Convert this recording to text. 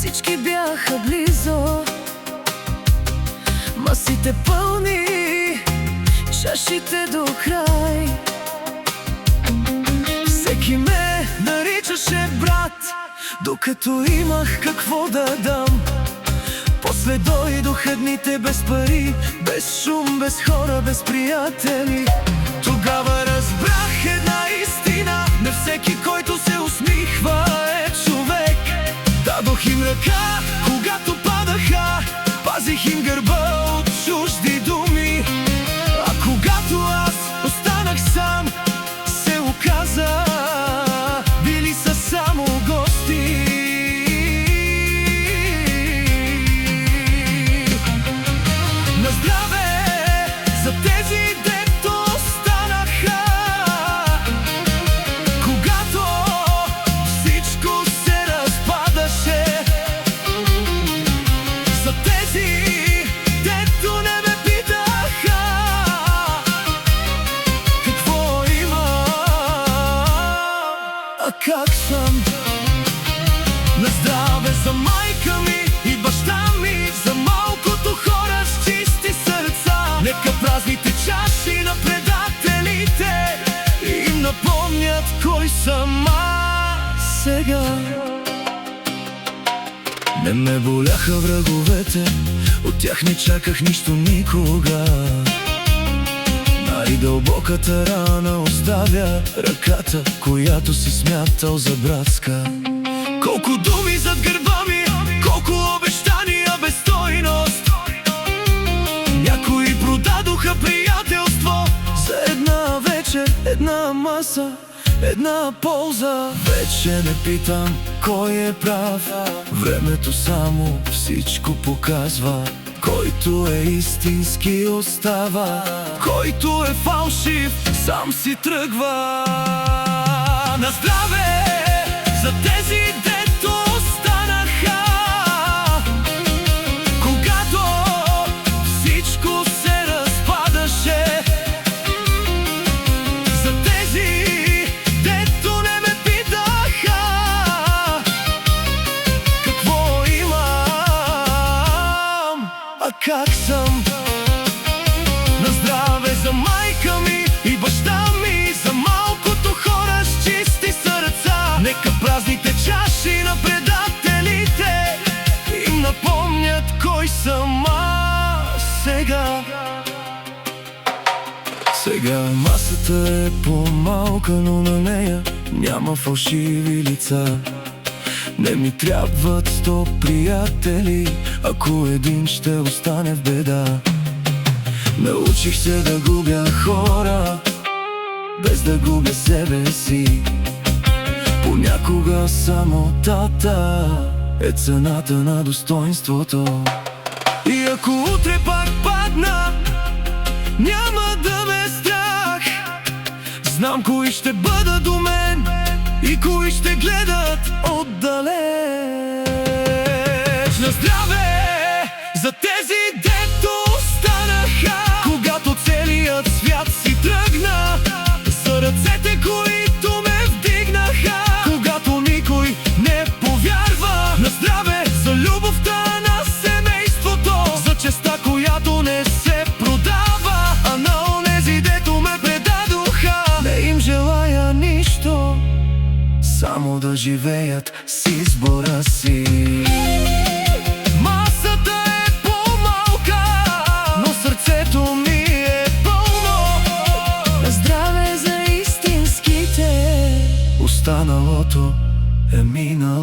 всички бяха близо, масите пълни, чашите до край. Всеки ме наричаше брат, докато имах какво да дам. После дойдоха дните без пари, без шум, без хора, без приятели. Тогава разбрах една истина: не всеки, който се усмихва, е човек. Дадох им ръка, когато падаха, пазих им гърба от чужди думи. А когато аз останах сам, се оказа, били са само гости. На здраве за тези, дето останаха, когато всичко се разпадаше. За тези, дето не ме питаха какво има, а как съм. На здраве за майка ми и баща ми, за малкото хора с чисти сърца. Нека празните чаши на предателите им напомнят кой съм аз сега. Не ме боляха враговете, от тях не чаках нищо никога. Най-дълбоката рана оставя ръката, която си смятал за братска. Колко думи зад гърба ми, колко обещания без стойност. Някои продадоха приятелство за една вечер, една маса, една полза. Вече не питам кой е прав, времето само всичко показва. Който е истински остава, който е фалшив сам си тръгва. На здраве за тези, дето останаха, когато всичко се разпадаше. За тези, дето не ме питаха какво имам, а как съм. На здраве за майка ми и баща ми, за малкото хора с чисти сърца. Нека празните чаши на предателите им напомнят кой съм аз сега. Сега масата е по-малка, но на нея няма фалшиви лица. Не ми трябват 100 приятели, ако един ще остане в беда. Научих се да губя хора, без да губя себе си. Понякога самотата е цената на достоинството. И ако утре пак падна, няма да ме страх. Знам кои ще бъдат до мен и кои ще гледат отдалеч. На здраве за тези, дето останаха, когато целият свят си тръгна. За ръцете, които ме вдигнаха, когато никой не повярва. На здраве за любовта на семейството, за честта, която не се продава. А на онези, дето ме предадоха, не им желая нищо, само да живеят с избора си. Масата е по-малка, но сърцето ми е пълно. Здраве за истинските, останалото е минало.